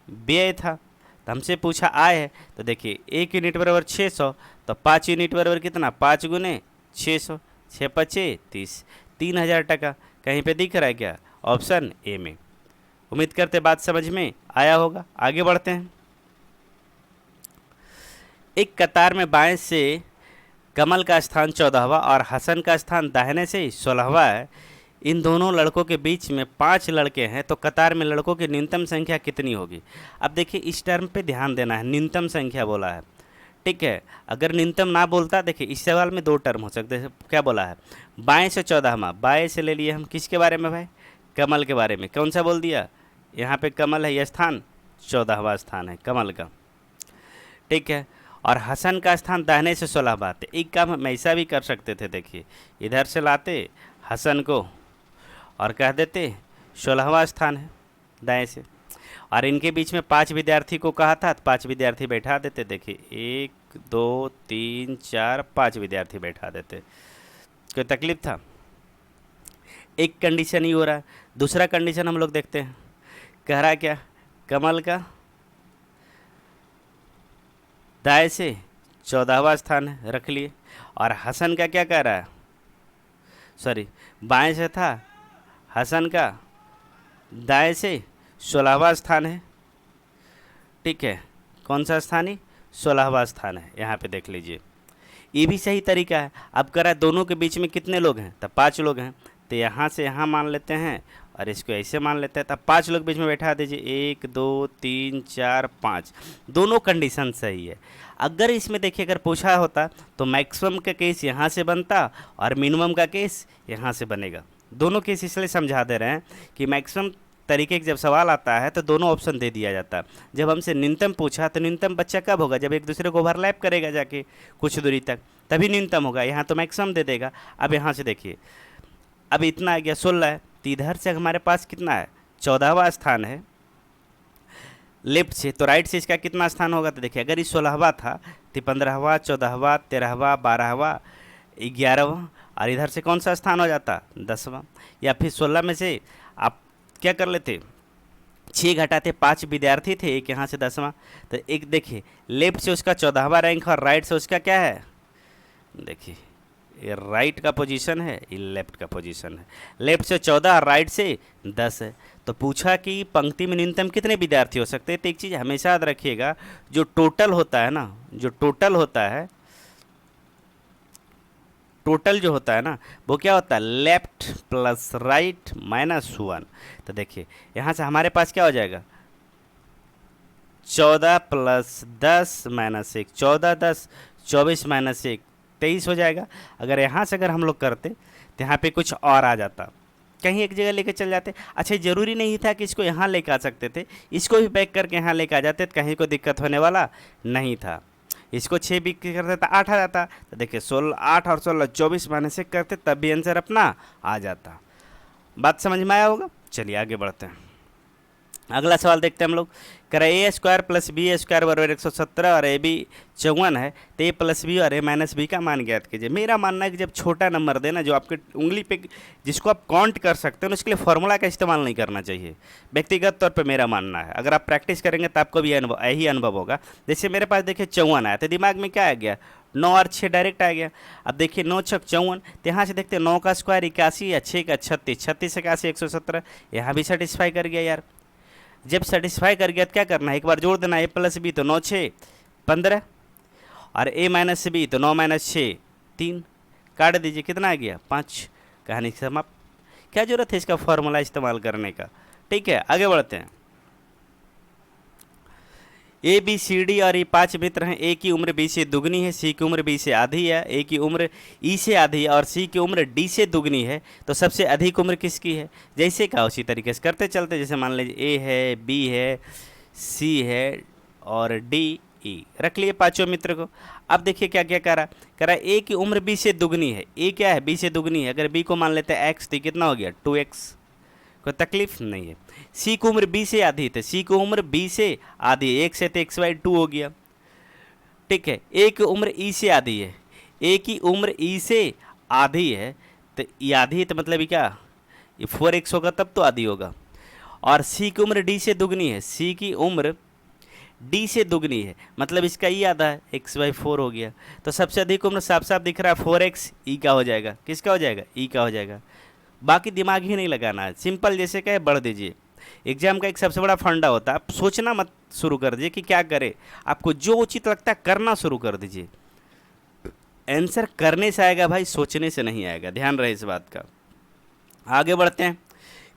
व्यय था। तो हमसे पूछा आय है, तो देखिए 1 यूनिट बराबर 600, तो 5 यूनिट बराबर कितना 5 गुने 600, 6 पचे 30, 3000 टका। कहीं पे दिख रहा है क्या, ऑप्शन ए में। उम्मीद करते बात समझ में आया होगा। आगे बढ़ते हैं। एक कतार में बाएं से कमल का स्थान 14वां और हसन का स्थान दाहिने से 16वां है। इन दोनों लड़कों के बीच में 5 लड़के हैं, तो कतार में लड़कों की न्यूनतम संख्या कितनी होगी। अब देखिए इस टर्म पे ध्यान देना है, न्यूनतम संख्या बोला है, ठीक है। अगर न्यूनतम ना बोलता, देखिए इस सवाल में 2 टर्म हो सकते हैं। क्या बोला है, बाएं से 14वां, बाएं से ले लिए हम किसके बारे में भाई, कमल के बारे में। कौन सा बोल दिया, यहाँ पे कमल है, यह स्थान 14वां स्थान है कमल का, ठीक है। और हसन का स्थान दाहिने से 16 आते। एक काम हम ऐसा भी कर सकते थे, देखिए इधर से लाते हसन को और कह देते 16वां स्थान है दाएं से, और इनके बीच में 5 विद्यार्थी को कहा था तो 5 विद्यार्थी बैठा देते। देखिए 1 2 3 4 5 विद्यार्थी बैठा देते, कोई तकलीफ था। एक कंडीशन ही हो रहा है। दूसरा कंडीशन हम लोग देखते हैं, कह रहा है क्या, कमल का दाएं से 14वां स्थान है, रख लिए। और हसन का क्या कह रहा है, सॉरी बाएं से था, हसन का दाएं से 16वां स्थान है, ठीक है। कौन सा स्थान है 16वां स्थान है, यहाँ पे देख लीजिए। ये भी सही तरीका है। अब करा दोनों के बीच में कितने लोग हैं, तब 5 लोग हैं, तो यहाँ से यहाँ मान लेते हैं और इसको ऐसे मान लेते हैं, तब 5 लोग बीच में बैठा दीजिए। 1 2 3 4 5, दोनों कंडीशन सही है। अगर इसमें देखिए अगर पूछा होता तो मैक्सिमम का केस यहाँ से बनता और मिनिमम का केस यहाँ से बनेगा। दोनों केस इसलिए समझा दे रहे हैं कि मैक्सिमम तरीके का जब सवाल आता है तो दोनों ऑप्शन दे दिया जाता है। जब हमसे न्यूनतम पूछा तो न्यूनतम बच्चा कब होगा, जब एक दूसरे को ओवरलैप करेगा जाके कुछ दूरी तक, तभी न्यूनतम होगा। यहाँ तो मैक्सिमम दे देगा। अब यहाँ से देखिए, अब इतना आ गया 16 है, तो इधर से हमारे पास कितना है, 14वां स्थान है लेफ्ट से, तो राइट से इसका कितना स्थान होगा, तो देखिए अगर ये 16वां था तो 15वां 14वां 13वां 12वां 11वां, और इधर से कौन सा स्थान हो जाता, 10वां। या फिर 16 में से आप क्या कर लेते, 6 घटाते, 5 विद्यार्थी थे, एक यहाँ से 10वां, तो एक देखिए लेफ्ट से उसका 14वां रैंक और राइट से उसका क्या है, देखिए ये राइट का पोजीशन है, ये लेफ्ट का पोजीशन है। लेफ्ट से 14 राइट से 10 है। तो पूछा कि पंक्ति में न्यूनतम कितने विद्यार्थी हो सकते हैं। तो एक चीज़ हमेशा याद रखिएगा, जो टोटल होता है ना, जो टोटल होता है, टोटल जो होता है ना, वो क्या होता है, लेफ्ट प्लस राइट माइनस 1। तो देखिए यहाँ से हमारे पास क्या हो जाएगा, 14 प्लस 10 माइनस 1, 14 10 24 माइनस 1 23 हो जाएगा। अगर यहाँ से अगर हम लोग करते तो यहाँ पे कुछ और आ जाता, कहीं एक जगह लेके चल जाते। अच्छा ज़रूरी नहीं था कि इसको यहाँ लेके आ सकते थे, इसको भी बैक करके यहाँ लेके आ जाते तो कहीं को दिक्कत होने वाला नहीं था। इसको 6 भी करते तो 8 आ जाता। तो देखिए 16 8 और 16 24 माइनस 1 करते तब भी आंसर अपना आ जाता। बात समझ में आया होगा। चलिए आगे बढ़ते हैं। अगला सवाल देखते हैं हम लोग। कह रहा है ए स्क्वायर प्लस बी स्क्वायर बराबर 117 और ए बी 54 है, तो ए प्लस बी और ए माइनस बी का मान ज्ञात कीजिए। मेरा मानना है कि जब छोटा नंबर देना, जो आपके उंगली पे जिसको आप काउंट कर सकते हैं, उसके लिए फॉर्मूला का इस्तेमाल नहीं करना चाहिए, व्यक्तिगत तौर पे मेरा मानना है। अगर आप प्रैक्टिस करेंगे तो आपको भी यही अनुभव होगा। जैसे मेरे पास देखिए 54 आया, तो दिमाग में क्या आ गया, 9 और 6 डायरेक्ट आ गया। अब देखिए 9 6 54, तो यहाँ से देखते हैं 9 का स्क्वायर 81 या 6 का 36, 36 81 117, यहाँ भी सेटिस्फाई कर गया यार। जब सेटिस्फाई कर गया तो क्या करना है, एक बार जोड़ देना, ए प्लस बी तो 9 6 15 और ए माइनस बी तो 9 माइनस 6 3, काट दीजिए, कितना आ गया 5। कहानी समाप्त। क्या जरूरत है इसका फॉर्मूला इस्तेमाल करने का। ठीक है आगे बढ़ते हैं। ए बी सी डी और ये 5 मित्र हैं। ए की उम्र बी से दुगनी है, सी की उम्र बी से आधी है, ए की उम्र ई से आधी है और सी की उम्र डी से दुगनी है। तो सबसे अधिक उम्र किसकी है। जैसे कहा उसी तरीके से करते चलते। जैसे मान लीजिए ए है, बी है, सी है और डी ई, रख लिए पांचों मित्र को। अब देखिए क्या क्या कह रहा है ए की उम्र बी से दुगनी है। ए क्या है, बी से दुगनी है। अगर बी को मान लेते हैं एक्स, तो कितना हो गया 2x, कोई तकलीफ नहीं है। सी की उम्र बी से आधी, तो सी की उम्र बी से आधी, एक से तो x/2 हो गया। ठीक है। ए की उम्र ई से आधी है, ए की उम्र ई से आधी है, तो ये आधी है तो मतलब ये क्या, ये 4x होगा तब तो आधी होगा। और सी की उम्र डी से दुगनी है, सी की उम्र डी से दुगनी है, मतलब इसका ई आधा है, x/4 हो गया। तो सबसे अधिक उम्र साफ साफ दिख रहा है 4x, ई का हो जाएगा, किसका हो जाएगा, ई का हो जाएगा। बाकी दिमाग ही नहीं लगाना है, सिंपल जैसे कहे बढ़ दीजिए। एग्जाम का एक सबसे बड़ा फंडा होता है, आप सोचना मत शुरू कर दीजिए कि क्या करें, आपको जो उचित लगता है करना शुरू कर दीजिए। आंसर करने से आएगा भाई, सोचने से नहीं आएगा, ध्यान रहे इस बात का। आगे बढ़ते हैं।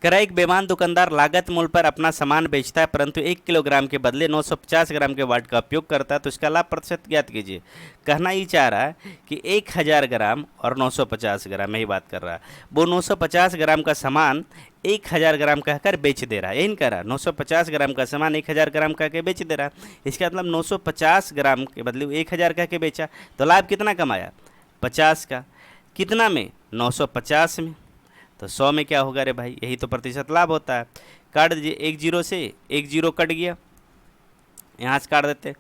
कह रहा है एक बेईमान दुकानदार लागत मूल्य पर अपना सामान बेचता है, परंतु 1 किलोग्राम के बदले 950 ग्राम के वाट का उपयोग करता है, तो इसका लाभ प्रतिशत ज्ञात कीजिए। कहना ये चाह रहा है कि 1000 ग्राम और 950 ग्राम, यही बात कर रहा है। वो 950 ग्राम का सामान 1000 ग्राम कहकर बेच दे रहा है, यही कह रहा है 950 ग्राम का सामान 1000 ग्राम कह के बेच दे रहा है। इसका मतलब 950 ग्राम के बदले 1000 कह के बेचा, तो लाभ कितना कमाया, 50 का। कितना में, 950 में। तो 100 में क्या होगा रे भाई, यही तो प्रतिशत लाभ होता है। काट दीजिए, 1 0 से 1 0 कट गया, यहाँ से काट देते,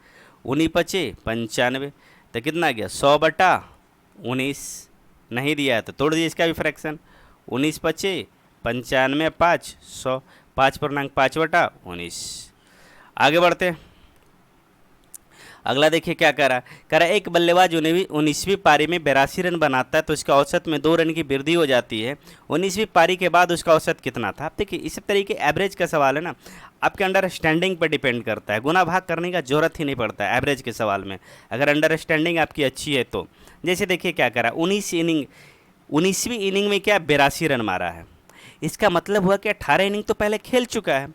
19 बचे 95, तो कितना गया 100/19, नहीं दिया है तो तोड़ दीजिए इसका भी फ्रैक्शन। 19 बचे 95 5 100, 5 पूर्णांक 5/19। आगे बढ़ते हैं। अगला देखिए क्या कह रहा है एक बल्लेबाज 19वीं पारी में 82 रन बनाता है तो उसका औसत में 2 रन की वृद्धि हो जाती है। 19वीं पारी के बाद उसका औसत कितना था। आप देखिए इस तरीके एवरेज का सवाल है ना, आपके अंडरस्टैंडिंग पर डिपेंड करता है, गुना भाग करने का जरूरत ही नहीं पड़ता है एवरेज के सवाल में, अगर अंडरस्टैंडिंग आपकी अच्छी है तो। जैसे देखिए क्या कह रहा है 19वीं इनिंग में क्या 82 रन मारा है, इसका मतलब हुआ कि 18 इनिंग तो पहले खेल चुका है,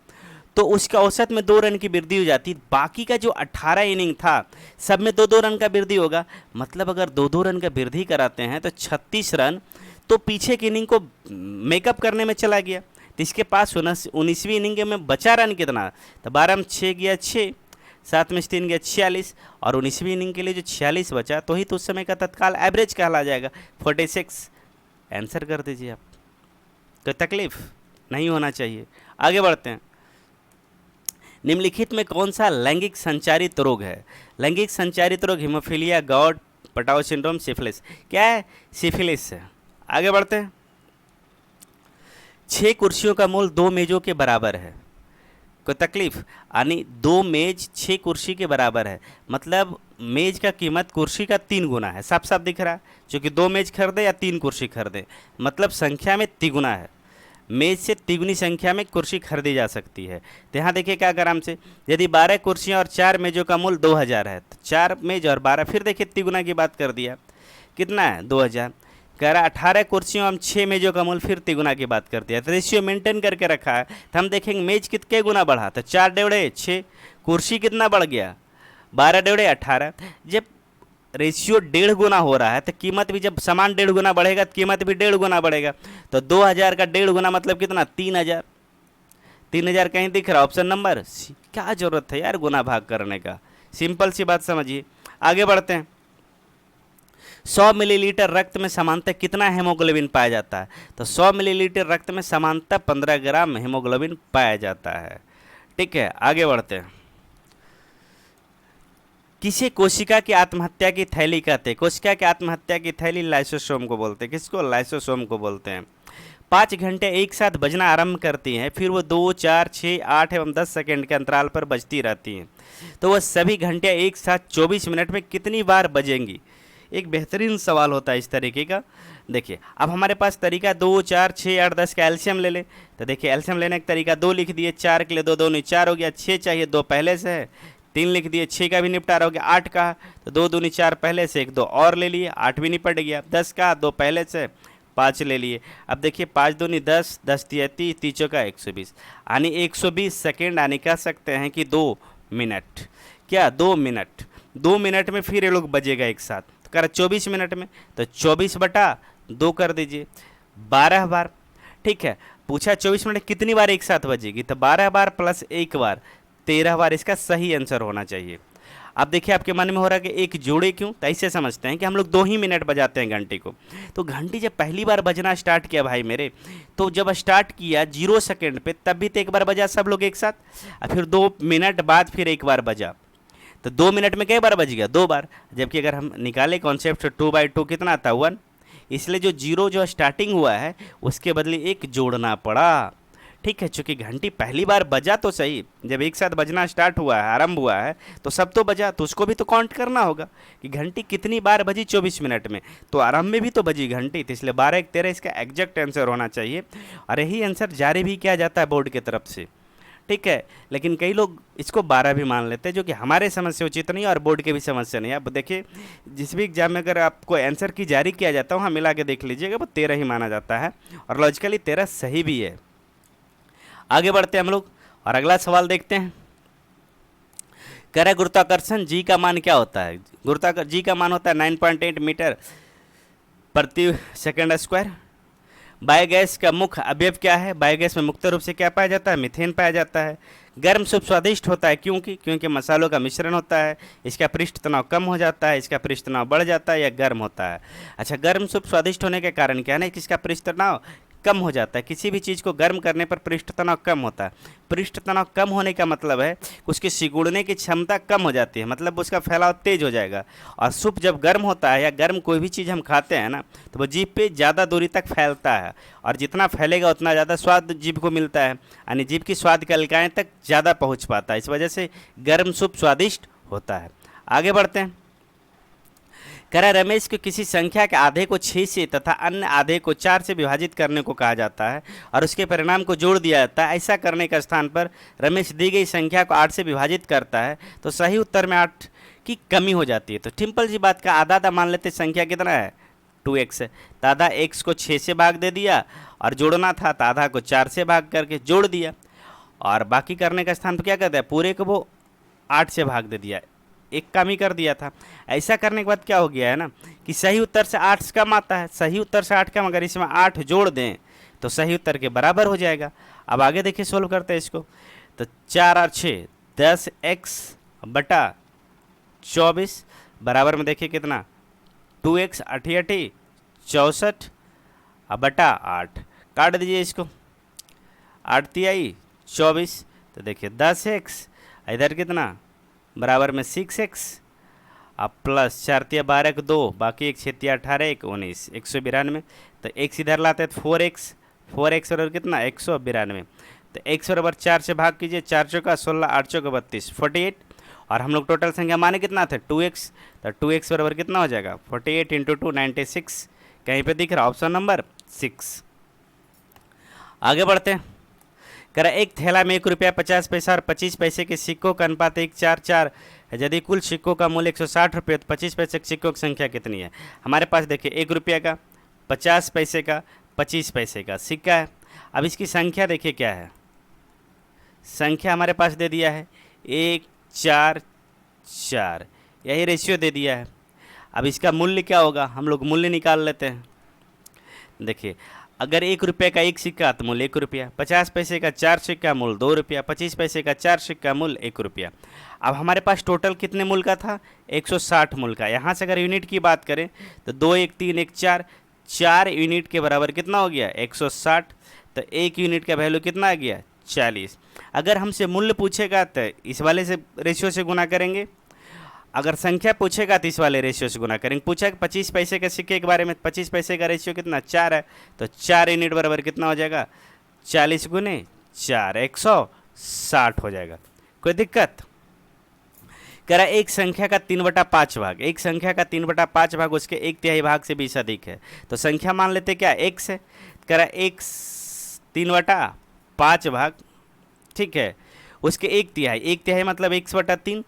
तो उसका औसत में 2 रन की वृद्धि हो जाती। बाकी का जो 18 इनिंग था सब में 2-2 रन का वृद्धि होगा, मतलब अगर 2-2 रन का वृद्धि कराते हैं तो 36 रन तो पीछे की इनिंग को मेकअप करने में चला गया। तो इसके पास 19वीं इनिंग में बचा रन कितना, तो 12 में 6 गया 6, 7 में 3 गया 46, और 19वीं इनिंग के लिए जो 46 बचा तो ही तो उस समय का तत्काल एवरेज कहला जाएगा 46। आंसर कर दीजिए आप, कोई तकलीफ नहीं होना चाहिए। आगे बढ़ते हैं। निम्नलिखित में कौन सा लैंगिक संचारित रोग है। लैंगिक संचारित रोग हीमोफीलिया, गॉड, पटाओ सिंड्रोम, सिफिलिस। क्या है, सिफिलिस है। आगे बढ़ते हैं। 6 कुर्सियों का मूल 2 मेजों के बराबर है, कोई तकलीफ, यानी 2 मेज 6 कुर्सी के बराबर है, मतलब मेज का कीमत कुर्सी का 3 गुना है। साफ साफ दिख रहा है, क्योंकि 2 मेज खरीदे या 3 कुर्सी खरीदे, मतलब संख्या में तिगुना है, मेज से तिगुनी संख्या में कुर्सी खरीदी जा सकती है। तो यहाँ देखिए क्या आराम से, यदि 12 कुर्सियाँ और 4 मेजों का मूल 2000 है तो 4 मेज और 12, फिर देखिए तिगुना की बात कर दिया, कितना है 2000। कह रहा 18 कुर्सियों हम 6 मेजों का मूल, फिर तिगुना की बात कर दिया। तो रेशियो मेंटेन करके रखा है, तो हम देखेंगे मेज कितने गुना बढ़ा, तो 4 डेढ़े 6, कुर्सी कितना बढ़ गया 12 डेढ़े 18। जब रेशियो 1.5 गुना हो रहा है तो कीमत भी, जब समान 1.5 गुना बढ़ेगा तो कीमत भी 1.5 गुना बढ़ेगा। तो 2000 का 1.5 गुना मतलब कितना 3000। 3000 कहीं दिख रहा ऑप्शन नंबर सी। क्या जरूरत है यार गुना भाग करने का, सिंपल सी बात समझिए। आगे बढ़ते हैं। 100 मिलीलीटर रक्त में सामान्यतः कितना हेमोग्लोबिन पाया जाता है। तो 100 मिलीलीटर रक्त में सामान्यतः 15 ग्राम हेमोग्लोबिन पाया जाता है। ठीक है, आगे बढ़ते हैं। किसे कोशिका की आत्महत्या की थैली कहते हैं। कोशिका की आत्महत्या की थैली लाइसोसोम को बोलते हैं। किसको, लाइसोसोम को बोलते हैं। 5 घंटे एक साथ बजना आरंभ करती हैं, फिर वो 2, 4, 6, 8 एवं 10 सेकंड के अंतराल पर बजती रहती हैं। तो वह सभी घंटे एक साथ 24 मिनट में कितनी बार बजेंगी। एक बेहतरीन सवाल होता है इस तरीके का। देखिए अब हमारे पास तरीका 2, 4, 6, 8, 10 का एल्शियम ले ले। तो देखिए एल्शियम लेने का तरीका 2 लिख दिए, 4 के लिए 2, 2 नहीं 4 हो गया, 6 चाहिए 2 पहले से है, 3 लिख दिए, 6 का भी निपटारा हो गया, 8 का तो 2 दूनी 4 पहले से, 1 2 और ले लिए, 8 भी निपट गया। 10 का 2 पहले से, 5 ले लिए। अब देखिए 5 दूनी 10, 10 तिया 30, 30 का 120, यानी 120 सेकेंड, यानी कह सकते हैं कि 2 मिनट। क्या 2 मिनट, 2 मिनट में फिर ये लोग बजेगा एक साथ। तो कह रहा 24 मिनट में, तो 24/2 कर दीजिए, 12 बार। ठीक है, पूछा 24 मिनट कितनी बार एक साथ बजेगी, तो 12 बार प्लस 1 बार, 13 बार इसका सही आंसर होना चाहिए। अब देखिए आपके मन में हो रहा है कि एक जोड़े क्यों, तो ऐसे समझते हैं कि हम लोग 2 ही मिनट बजाते हैं घंटी को। तो घंटी जब पहली बार बजना स्टार्ट किया भाई मेरे, तो जब स्टार्ट किया 0 सेकेंड पे, तब भी तो एक बार बजा सब लोग एक साथ, और फिर 2 मिनट बाद फिर एक बार बजा, तो 2 मिनट में कई बार बज गया, 2 बार। जबकि अगर हम निकाले कॉन्सेप्ट 2/2 कितना आता है 1, इसलिए जो 0 जो स्टार्टिंग हुआ है उसके बदले 1 जोड़ना पड़ा। ठीक है, चूंकि घंटी पहली बार बजा तो सही, जब एक साथ बजना स्टार्ट हुआ है, आरंभ हुआ है, तो सब तो बजा, तो उसको भी तो काउंट करना होगा कि घंटी कितनी बार बजी 24 मिनट में, तो आरंभ में भी तो बजी घंटी, तो इसलिए 12 1 13 इसका एग्जैक्ट आंसर होना चाहिए। और यही आंसर जारी भी किया जाता है बोर्ड की तरफ से। ठीक है, लेकिन कई लोग इसको 12 भी मान लेते हैं, जो कि हमारे समझ से उचित नहीं और बोर्ड के भी समझ से नहीं। अब देखिए जिस भी एग्जाम में अगर आपको आंसर की जारी किया जाता है वहाँ मिला के देख लीजिएगा, वो 13 ही माना जाता है, और लॉजिकली 13 सही भी है। आगे बढ़ते हैं हम लोग और अगला सवाल देखते हैं। कह रहा है गुरुत्वाकर्षण जी का मान क्या होता है। गुरुत्वाकर्षण जी का मान होता है 9.8 मीटर प्रति सेकंड स्क्वायर। बायोगैस का मुख्य अवयव क्या है। बायोगैस में मुख्य रूप से क्या पाया जाता है, मीथेन पाया जाता है। गर्म सूप स्वादिष्ट होता है क्योंकि मसालों का मिश्रण होता है। इसका पृष्ठ तनाव कम हो जाता है, इसका पृष्ठ तनाव बढ़ जाता है या गर्म होता है। अच्छा, गर्म सूप स्वादिष्ट होने के कारण क्या है ना, कि इसका पृष्ठ तनाव कम हो जाता है। किसी भी चीज़ को गर्म करने पर पृष्ठ तनाव कम होता है। पृष्ठ तनाव कम होने का मतलब है उसकी सिकुड़ने की क्षमता कम हो जाती है, मतलब उसका फैलाव तेज हो जाएगा। और सूप जब गर्म होता है या गर्म कोई भी चीज़ हम खाते हैं ना, तो वो जीभ पे ज़्यादा दूरी तक फैलता है, और जितना फैलेगा उतना ज़्यादा स्वाद जीभ को मिलता है, यानी जीभ की स्वाद कलिकाएँ तक ज़्यादा पहुँच पाता है। इस वजह से गर्म सूप स्वादिष्ट होता है। आगे बढ़ते हैं। कह रहा है रमेश को किसी संख्या के आधे को 6 से तथा अन्य आधे को 4 से विभाजित करने को कहा जाता है और उसके परिणाम को जोड़ दिया जाता है। ऐसा करने के स्थान पर रमेश दी गई संख्या को 8 से विभाजित करता है तो सही उत्तर में 8 की कमी हो जाती है। तो सिंपल सी बात का आधा आधा मान लेते, संख्या कितना है 2x है, तो आधा x को 6 से भाग दे दिया और जोड़ना था तो आधा को 4 से भाग करके जोड़ दिया और बाकी करने का स्थान पर क्या करता है पूरे को वो 8 से भाग दे दिया, एक कम ही कर दिया था। ऐसा करने के बाद क्या हो गया है ना कि सही उत्तर से 8 कम आता है, सही उत्तर से 8 कम, अगर इसमें 8 जोड़ दें तो सही उत्तर के बराबर हो जाएगा। अब आगे देखिए सोल्व करते हैं इसको। तो 4 और 6 10x बटा 24 बराबर में देखिए कितना 2x 8 64 बटा 8, काट दीजिए इसको, 8 तिहाई 24, तो देखिए 10x इधर कितना बराबर में 6x अब प्लस 4 तिया 12 को 2, बाकी 1 6 तिया 18 1 19 192, तो x इधर लाते हैं तो 4x बराबर कितना 192, तो x बराबर 4 से भाग कीजिए, 4 चौका 16 8 चौका 32 48, और हम लोग टोटल संख्या माने कितना थे 2x, तो 2x बराबर कितना हो जाएगा 48 इंटू 2 96, कहीं पे दिख रहा ऑप्शन नंबर 6। आगे बढ़ते हैं। कह रहा एक थैला में 1 रुपया 50 पैसा और 25 पैसे के सिक्कों का अनुपात 1:4 है। यदि कुल सिक्कों का मूल्य 160 रुपये तो 25 पैसे के सिक्कों की संख्या कितनी है। हमारे पास देखिए 1 रुपया का 50 पैसे का 25 पैसे का सिक्का है। अब इसकी संख्या देखिए क्या है, संख्या हमारे पास दे दिया है 1 4 4, यही रेशियो दे दिया है। अब इसका मूल्य क्या होगा, हम लोग मूल्य निकाल लेते हैं। देखिए अगर 1 रुपये का 1 सिक्का तो मूल्य 1 रुपया, 50 पैसे का 4 सिक्का मूल्य 2 रुपया, 25 पैसे का 4 सिक्का मूल्य 1 रुपया। अब हमारे पास टोटल कितने मूल्य का था 160 मूल्य का। यहाँ से अगर यूनिट की बात करें तो 2 1 3 1 4, 4 यूनिट के बराबर कितना हो गया 160, तो 1 यूनिट का वैल्यू कितना आ गया 40। अगर हमसे मूल्य पूछेगा तो इस वाले से रेशियो से गुना करेंगे, अगर संख्या पूछेगा तो इस वाले रेशियो से गुना करेंगे। पूछा कि 25 पैसे के सिक्के के बारे में, 25 पैसे का रेशियो कितना 4 है, तो 4 यूनिट बराबर कितना हो जाएगा 40 गुने 4 160 हो जाएगा। कोई दिक्कत। कह रहा एक संख्या का 3/5 भाग, एक संख्या का 3/5 भाग उसके 1/3 भाग से 20 अधिक है, तो संख्या मान लेते क्या x है। कह रहा एक 3/5 भाग, ठीक है, उसके 1/3 मतलब x/3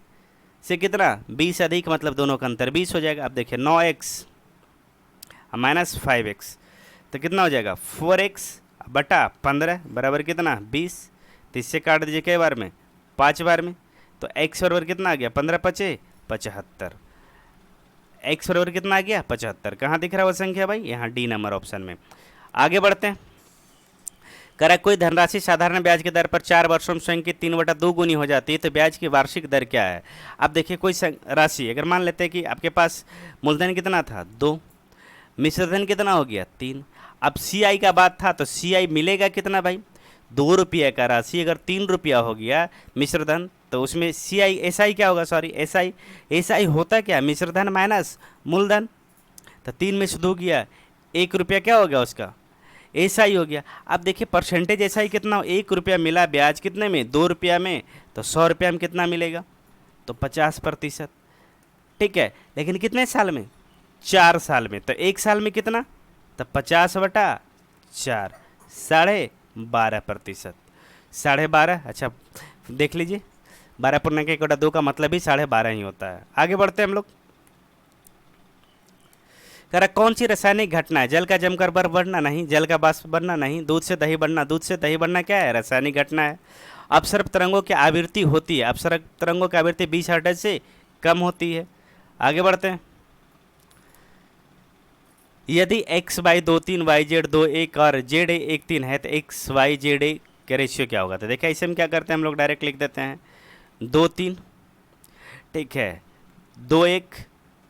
से कितना 20 अधिक, मतलब दोनों का अंतर 20 हो जाएगा। अब देखिए 9x माइनस 5x तो कितना हो जाएगा 4x बटा 15 बराबर कितना 20, तो इससे काट दीजिए कई बार में 5 बार में, तो x बराबर कितना आ गया 15 5 75, x बराबर कितना आ गया 75। कहाँ दिख रहा है वो संख्या भाई, यहाँ डी नंबर ऑप्शन में। आगे बढ़ते हैं। कह रहा कोई धनराशि साधारण ब्याज की दर पर 4 वर्षों में स्वयं की 3/2 गुनी हो जाती है, तो ब्याज की वार्षिक दर क्या है। अब देखिए कोई राशि अगर मान लेते हैं कि आपके पास मूलधन कितना था 2, मिश्रधन कितना हो गया 3, अब CI का बात था तो CI मिलेगा कितना भाई 2 रुपये का राशि, अगर 3 रुपया हो गया मिश्रधन तो उसमें CI SI क्या होगा, सॉरी SI होता क्या मिश्रधन माइनस मूलधन, तो 3 में से 2 गया 1 रुपया क्या हो गया उसका SI हो गया। अब देखिए परसेंटेज SI कितना, 1 रुपया मिला ब्याज कितने में 2 रुपया में, तो 100 रुपया में कितना मिलेगा तो 50%, ठीक है, लेकिन कितने साल में 4 साल में, तो 1 साल में कितना तो 50/4 12.5%, 12.5, अच्छा देख लीजिए 12.1/2 का मतलब ही 12.5 ही होता है। आगे बढ़ते हैं हम लोग। कह रहा कौन सी रासायनिक घटना है, जल का जमकर बर्फ बढ़ना नहीं, जल का वाष्प बनना नहीं, दूध से दही बढ़ना, दूध से दही बढ़ना क्या है रासायनिक घटना है। अपसर्प तरंगों की आवृत्ति होती है, अपसर्प तरंगों की आवृत्ति 20 हर्ट्ज से कम होती है। आगे बढ़ते हैं। यदि x/2 3 yz 2 1 और z 1 3 है तो x y z का रेशियो क्या होगा। तो देखिए इसे हम क्या करते हैं, हम लोग डायरेक्ट लिख देते हैं 2 3, ठीक है 2 1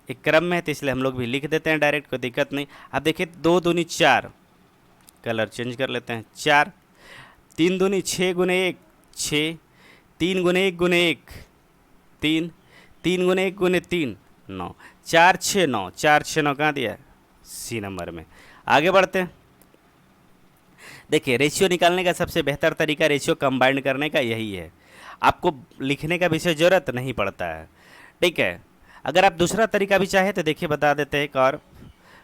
एक क्रम में है तो इसलिए हम लोग भी लिख देते हैं डायरेक्ट, कोई दिक्कत नहीं। अब देखिए 2 दूनी 4, कलर चेंज कर लेते हैं 4, 3 दूनी 6 गुने 1 6, 3 गुने 1 गुने 1 3, 3 गुने 1 गुने 3 9, 4 6 9, 4 6 9 कहाँ दिया C नंबर में। आगे बढ़ते हैं। देखिए रेशियो निकालने का सबसे बेहतर तरीका रेशियो कंबाइंड करने का यही है, आपको लिखने का विषय ज़रूरत नहीं पड़ता है, ठीक है। अगर आप दूसरा तरीका भी चाहे तो देखिए बता देते हैं एक और,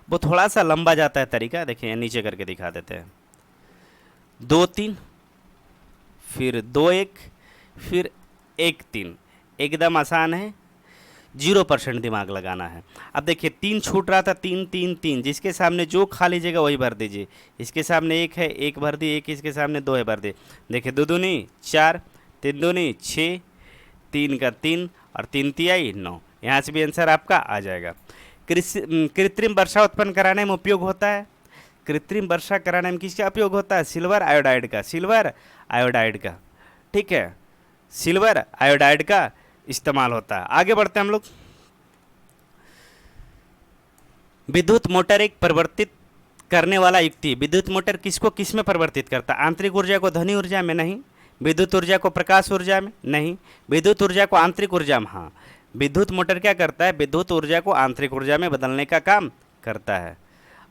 वो थोड़ा सा लंबा जाता है तरीका, देखिए नीचे करके दिखा देते हैं। 2 3, फिर 2 1, फिर 1 3, एकदम आसान है, 0% दिमाग लगाना है। अब देखिए 3 छूट रहा था, 3 3 3, जिसके सामने जो खाली जगह वही भर दीजिए। इसके सामने 1 है, 1 भर दिए, 1 इसके सामने 2 है, भर दिए। देखिए 2 दूनी 4, 3 दूनी 6, 3 का 3 और 3 तिहाई 9। यहाँ से भी आंसर आपका आ जाएगा। कृत्रिम वर्षा उत्पन्न कराने में उपयोग होता है, कृत्रिम वर्षा कराने में किसका उपयोग होता है? सिल्वर आयोडाइड का, सिल्वर आयोडाइड का, ठीक है, सिल्वर आयोडाइड का इस्तेमाल होता है। आगे बढ़ते हैं हम लोग। विद्युत मोटर एक परिवर्तित करने वाला युक्ति। विद्युत मोटर किसको किस में परिवर्तित करता है? आंतरिक ऊर्जा को ध्वनि ऊर्जा में नहीं, विद्युत ऊर्जा को प्रकाश ऊर्जा में नहीं, विद्युत ऊर्जा को आंतरिक ऊर्जा में हाँ। विद्युत मोटर क्या करता है? विद्युत ऊर्जा को आंतरिक ऊर्जा में बदलने का काम करता है।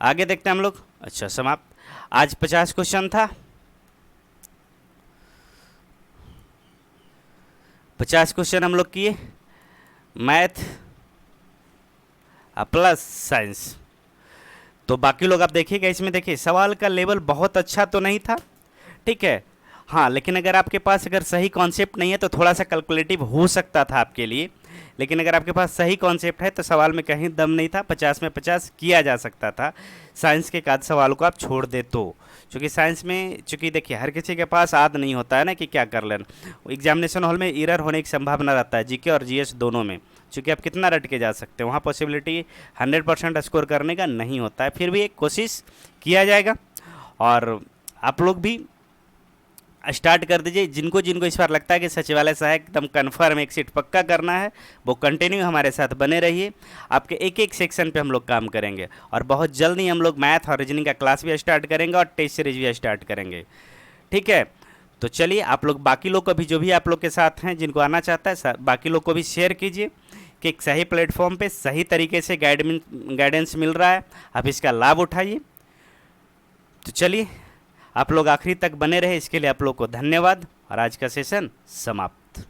आगे देखते हैं हम लोग। अच्छा, समाप्त। आज 50 क्वेश्चन था, 50 क्वेश्चन हम लोग किए, मैथ प्लस साइंस। तो बाकी लोग आप देखिएगा इसमें, देखिए सवाल का लेवल बहुत अच्छा तो नहीं था, ठीक है, हाँ, लेकिन अगर आपके पास अगर सही कॉन्सेप्ट नहीं है तो थोड़ा सा कैलकुलेटिव हो सकता था आपके लिए, लेकिन अगर आपके पास सही कॉन्सेप्ट है तो सवाल में कहीं दम नहीं था, 50 में 50 किया जा सकता था। साइंस के एक आध सवालों को आप छोड़ दे तो, क्योंकि साइंस में चूँकि देखिए हर किसी के पास आद नहीं होता है ना कि क्या कर लेना। एग्जामिनेशन हॉल में एरर होने की संभावना रहता है, जीके और जीएस दोनों में, चूँकि आप कितना रट के जा सकते हैं, वहाँ पॉसिबिलिटी 100% स्कोर करने का नहीं होता है। फिर भी एक कोशिश किया जाएगा और आप लोग भी स्टार्ट कर दीजिए। जिनको जिनको इस बार लगता है कि सचिवालय सहायक एकदम कन्फर्म एक सीट पक्का करना है, वो कंटिन्यू हमारे साथ बने रहिए। आपके एक एक सेक्शन पे हम लोग काम करेंगे और बहुत जल्द ही हम लोग मैथ और रीजनिंग का क्लास भी स्टार्ट करेंगे और टेस्ट सीरीज भी स्टार्ट करेंगे, ठीक है। तो चलिए आप लोग बाकी लोग को भी, जो भी आप लोग के साथ हैं जिनको आना चाहता है, बाकी लोग को भी शेयर कीजिए कि एक सही प्लेटफॉर्म पे सही तरीके से गाइडेंस मिल रहा है, आप इसका लाभ उठाइए। तो चलिए आप लोग आखिरी तक बने रहे, इसके लिए आप लोग को धन्यवाद और आज का सेशन समाप्त।